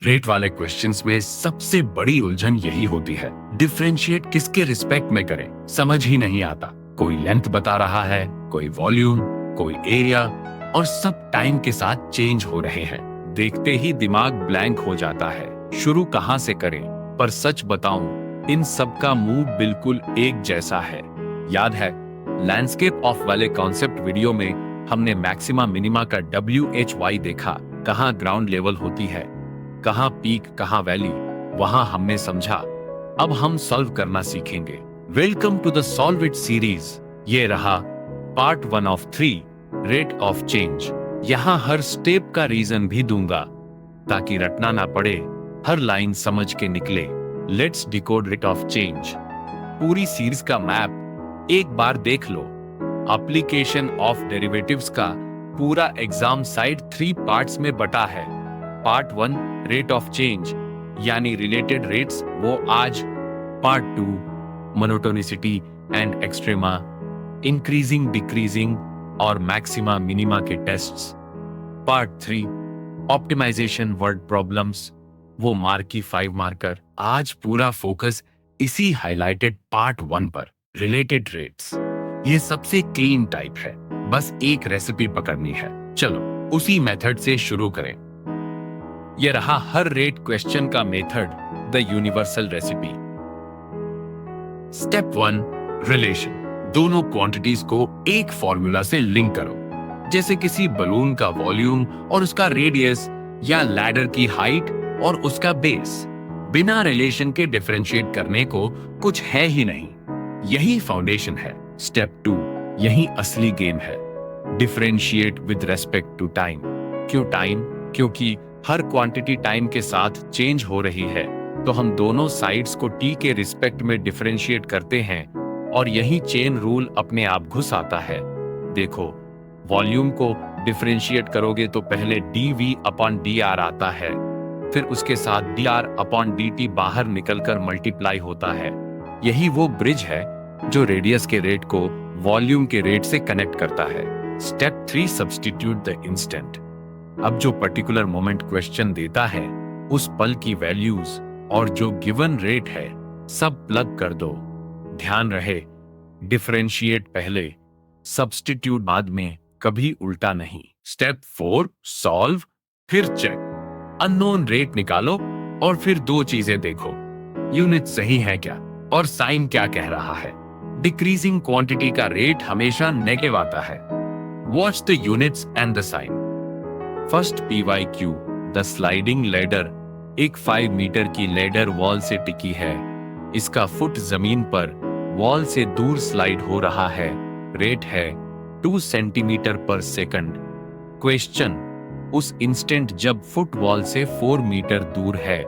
Rate वाले questions में सबसे बड़ी उलझन यही होती है, डिफरेंशिएट किसके रिस्पेक्ट में करें, समझ ही नहीं आता। कोई लेंथ बता रहा है, कोई वॉल्यूम, कोई एरिया, और सब टाइम के साथ चेंज हो रहे हैं। देखते ही दिमाग ब्लैंक हो जाता है, शुरू कहां से करें। पर सच बताऊं, इन सब का मूव बिल्कुल एक जैसा है। याद है लैंडस्केप ऑफ वाले कॉन्सेप्ट वीडियो में हमने मैक्सिमा मिनिमा का WHY देखा, कहां ग्राउंड लेवल होती है, कहां पीक कहां वैली। वहां हमने समझा, अब हम सॉल्व करना सीखेंगे। Welcome to the solve it series. ये रहा पार्ट 1 ऑफ 3, रेट ऑफ चेंज। यहां हर स्टेप का रीजन भी दूंगा ताकि रटना ना पड़े, हर लाइन समझ के निकले। Let's decode rate of change. पूरी सीरीज का मैप एक बार देख लो। एप्लीकेशन ऑफ डेरिवेटिव्स का पूरा एग्जाम साइड 3 पार्ट्स में बटा है। पार्ट 1 रेट ऑफ चेंज यानी रिलेटेड रेट्स, वो आज। Part 2 monotonicity and extrema, increasing decreasing और मैक्सिमा मिनिमा के tests. Part 3 optimisation word problems, वो मार्की 5 मार्कर। आज पूरा फोकस इसी हाइलाइटेड पार्ट 1 पर, रिलेटेड रेट्स। ये सबसे क्लीन टाइप है, बस एक रेसिपी पकड़नी है। चलो उसी मेथड से शुरू करें। ये रहा हर रेट क्वेश्चन का method, the universal recipe. Step 1 relation. दोनों क्वांटिटीज को एक फॉर्मूला से लिंक करो, जैसे किसी बलून का वॉल्यूम और उसका रेडियस, या लैडर की हाइट और उसका बेस। बिना रिलेशन के डिफरेंशिएट करने को कुछ है ही नहीं। यही फाउंडेशन है। स्टेप 2, यही असली गेम है, differentiate with respect to time. क्यों टाइम? क्योंकि हर क्वांटिटी टाइम के साथ चेंज हो रही है, तो हम दोनों साइड्स को t के रिस्पेक्ट में डिफरेंशिएट करते हैं, और यही चेन रूल अपने आप घुस आता है। देखो, वॉल्यूम को डिफरेंशिएट करोगे तो पहले dv/dr आता है, फिर उसके साथ dr/dt बाहर निकलकर मल्टीप्लाई होता है। यही वो ब्रिज है जो रेडियस के रेट को वॉल्यूम के रेट से कनेक्ट करता है। Step 3 substitute the instant. अब जो पर्टिकुलर मोमेंट क्वेश्चन देता है, उस पल की वैल्यूज और जो गिवन रेट है, सब प्लग कर दो। ध्यान रहे, डिफरेंशिएट पहले, सब्स्टिट्यूट बाद में, कभी उल्टा नहीं। स्टेप 4 सॉल्व, फिर चेक। अननोन रेट निकालो और फिर दो चीजें देखो, यूनिट सही है क्या और साइन क्या कह रहा है। डिक्रीजिंग क्वांटिटी का रेट हमेशा नेगेटिव आता है। Watch the units and the sign. First PYQ, the sliding ladder. एक 5 मीटर की लेडर वॉल से टिकी है, इसका फुट जमीन पर वॉल से दूर स्लाइड हो रहा है। रेट है 2 सेंटीमीटर पर सेकंड। क्वेश्चन, उस इंस्टेंट जब फुट वॉल से 4 मीटर दूर है,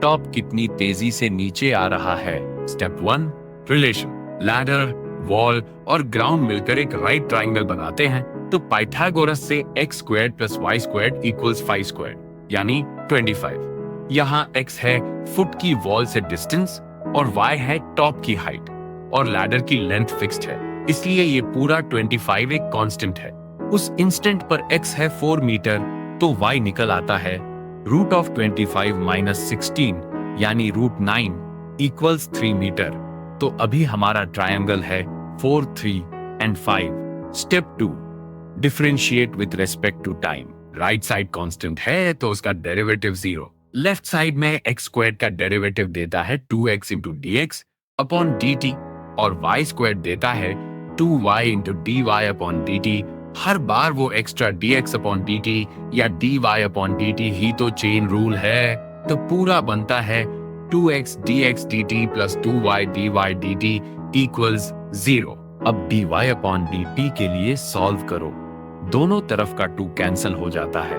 टॉप कितनी तेजी से नीचे आ रहा है। Step 1 relation. लैडर, वॉल और ग्राउंड मिलकर एक राइट ट्राइंगल बनाते हैं, तो पाइथागोरस से x² + y² = 5² यानी 25। यहाँ x है फुट की वॉल से डिस्टेंस और y है टॉप की हाइट, और लैडर की लेंथ फिक्स्ड है, इसलिए ये पूरा 25 एक कांस्टेंट है। उस इंस्टेंट पर x है 4 मीटर, तो y निकल आता है √25 - 16 यानी √9 = 3 मीटर। तो अभी हमारा ट्रायंगल है 4, 3 and 5। Step 2 differentiate with respect to time. Right side constant है तो उसका डेरिवेटिव 0। लेफ्ट साइड में x² का डेरिवेटिव देता है 2x × dx/dt, और y² देता है 2y × dy/dt। हर बार वो एक्स्ट्रा dx/dt या dy/dt ही तो चेन रूल है, तो पूरा बनता है 2x dx dt + 2y dy dt = 0। अब dy/dt के लिए सॉल्व करो। दोनों तरफ का 2 कैंसिल हो जाता है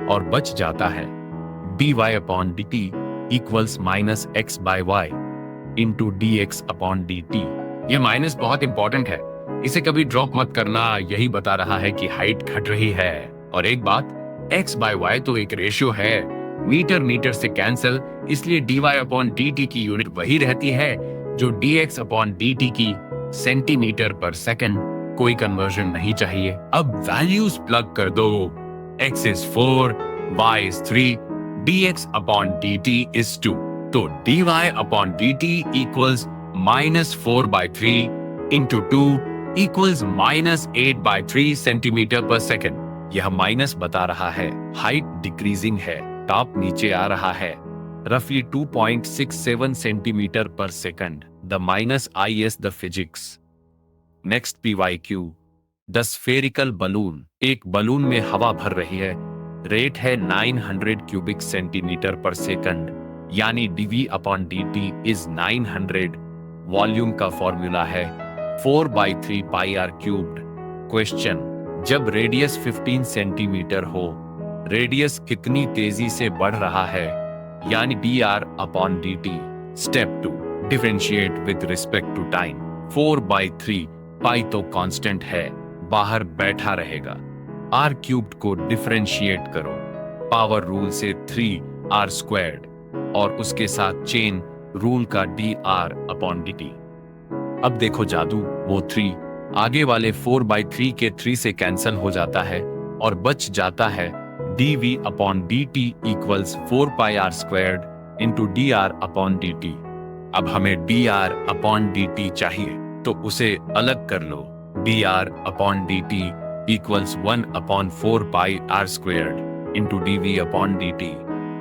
और बच जाता है dy/dt = -x/y × dx/dt। ये माइनस बहुत इंपॉर्टेंट है, इसे कभी ड्रॉप मत करना, यही बता रहा है कि हाइट घट रही है। और एक बात, x/y तो एक रेशियो है, मीटर मीटर से कैंसिल, इसलिए dy/dt की यूनिट वही रहती है जो dx/dt की, सेंटीमीटर पर सेकंड। कोई कन्वर्जन नहीं चाहिए। अब वैल्यूज प्लग कर दो। x is 4, y is 3, dx upon dt is 2. तो dy upon dt equals -4/3 into 2 equals -8/3 centimetre per second. यह माइनस बता रहा है हाइट डिक्रीजिंग है, टॉप नीचे आ रहा है, रफली 2.67 centimetre per second. The minus I is the physics. Next PYQ। The spherical balloon. एक बलून में हवा भर रही है, रेट है 900 क्यूबिक सेंटीमीटर पर सेकंड, यानी dv upon dt is 900। Volume का फॉर्मूला है 4/3 पाई आर क्यूब्ड। क्वेश्चन, जब रेडियस 15 सेंटीमीटर हो, रेडियस कितनी तेजी से बढ़ रहा है, यानी dr upon dt। Step 2, differentiate with respect to time. 4/3 पाई तो कांस्टेंट है, बाहर बैठा रहेगा। r क्यूब्ड को डिफरेंशिएट करो पावर रूल से 3r² और उसके साथ चेन रूल का dr अपॉन dt। अब देखो जादू, वो 3 आगे वाले 4/3 के 3 से कैंसल हो जाता है और बच जाता है dv upon dt equals 4πr² into dr upon dt। अब हमें dr अपॉन dt चाहिए, तो उसे अलग कर लो। dr upon dt equals 1/4πr² into dv upon dt।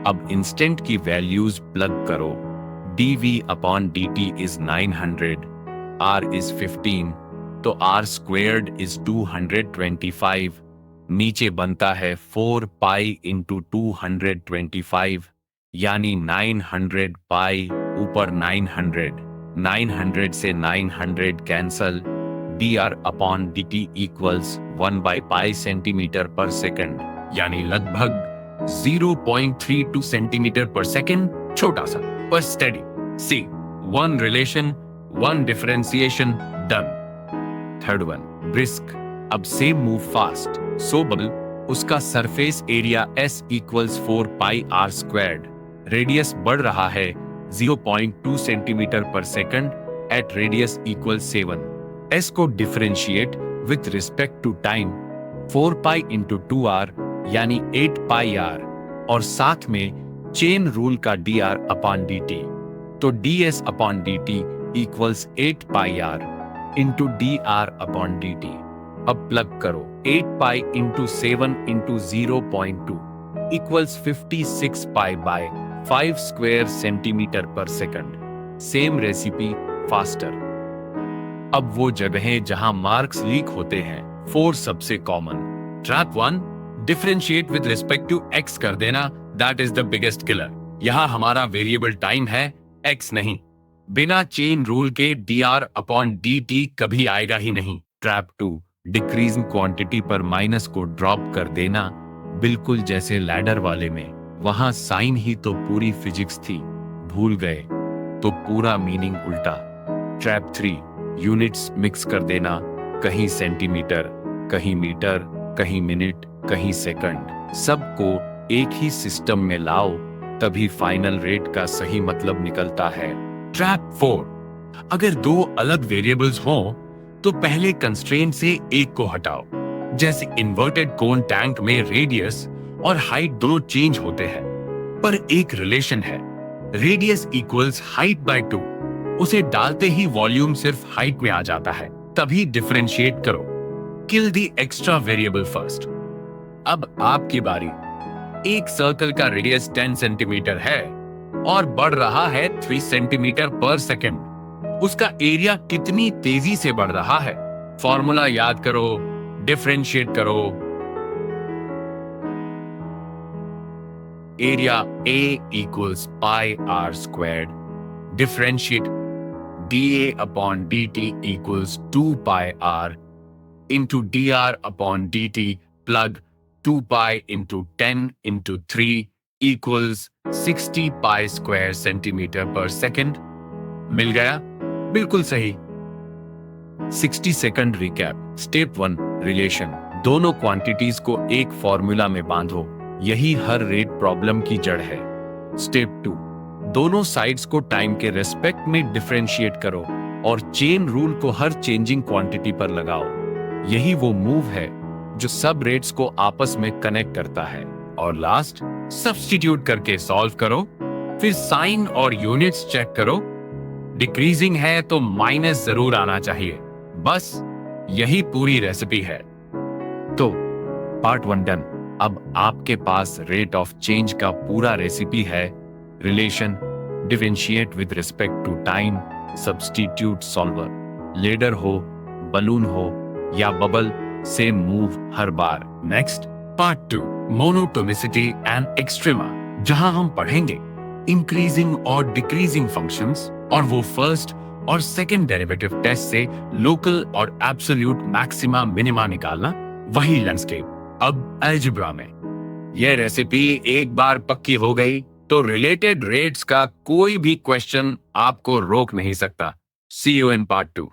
अब इंस्टेंट की वैल्यूज प्लग करो। dv upon dt is 900, r is 15, तो r² इज 225। नीचे बनता है 4 पाई इंटू 225, यानी 900 पाई ऊपर 900, 900 से 900 cancel. dr upon dt equals 1/π centimetre per second, यानी लगभग 0.32 सेंटीमीटर पर सेकंड। छोटा सा पर steady. See, 1 relation 1 differentiation done. Third one, brisk. अब same move fast, so bubble उसका surface area s equals 4πr²। Radius बढ़ रहा है 0.2 centimetre per second at radius equal 7। s को differentiate with respect to time 4π into 2r यानी 8πr और साथ में चेन रूल का dr अपॉन dt। तो ds upon dt equals 8πr into dr upon dt। अब प्लग करो 8π into 7 into 0.2 equals 56π/5 square centimetre per second. Same recipe, faster. अब वो जगहें जहां मार्क्स लीक होते हैं, 4 सबसे common. Trap 1, differentiate with respect to x कर देना, that is the biggest killer. यहां हमारा वेरिएबल टाइम है, x नहीं। बिना चेन रूल के dr अपॉन dt कभी आएगा ही नहीं। ट्रैप 2, डिक्रीजिंग क्वांटिटी पर माइनस को ड्रॉप कर देना, बिल्कुल जैसे लैडर वाले में। वहां साइन ही तो पूरी फिजिक्स थी, भूल गए तो पूरा मीनिंग उल्टा। ट्रैप 3, यूनिट्स मिक्स कर देना, कहीं सेंटीमीटर, कहीं मीटर, कहीं मिनट, कहीं सेकंड, सबको एक ही सिस्टम में लाओ, तभी फाइनल रेट का सही मतलब निकलता है। ट्रैप 4, अगर 2 अलग वेरिएबल्स हों तो पहले कंस्ट्रेंट से एक को हटाओ। जैसे इन्वर्टेड कोन टैंक में रेडियस और हाइट दोनों चेंज होते हैं, पर एक रिलेशन है, रेडियस इक्वल्स हाइट बाय 2। उसे डालते ही वॉल्यूम सिर्फ हाइट में आ जाता है, तभी डिफरेंशिएट करो। Kill the extra variable first. अब आपकी बारी। एक सर्कल का रेडियस 10 सेंटीमीटर है और बढ़ रहा है 3 सेंटीमीटर पर सेकेंड। उसका एरिया कितनी तेजी से बढ़ रहा है? फॉर्मूला याद करो, डिफरेंशिएट करो। Area A equals πr², differentiate dA upon dt equals 2πr into dr upon dt, plug 2π into 10 into 3 equals 60 pi square centimetre per second. मिल गया? बिल्कुल सही। 60 सेकंड रिकैप। Step 1, relation. दोनों क्वांटिटीज को एक फॉर्मूला में बांधो, यही हर रेट प्रॉब्लम की जड़ है। स्टेप 2, दोनों साइड्स को टाइम के रेस्पेक्ट में डिफरेंशिएट करो और चेन रूल को हर चेंजिंग क्वांटिटी पर लगाओ। यही वो मूव है जो सब रेट्स को आपस में कनेक्ट करता है। और लास्ट, सब्स्टिट्यूट करके सॉल्व करो, फिर साइन और यूनिट्स चेक करो। डिक्रीजिंग है तो माइनस जरूर आना चाहिए। बस यही पूरी रेसिपी है। तो पार्ट 1 डन। अब आपके पास रेट ऑफ चेंज का पूरा रेसिपी है। Relation, differentiate with respect to time, substitute solver, ladder हो, बलून हो या बबल से मूव हर बार। Next part 2 monotonicity and extrema, जहां हम पढ़ेंगे इंक्रीजिंग और डिक्रीजिंग फंक्शंस और वो फर्स्ट और सेकंड डेरिवेटिव टेस्ट से लोकल और एब्सोल्यूट मैक्सिमा मिनिमा निकालना। वही लैंडस्केप अब अलजेब्रा में। यह रेसिपी एक बार पक्की हो गई तो रिलेटेड रेट्स का कोई भी क्वेश्चन आपको रोक नहीं सकता। सी यू इन पार्ट 2।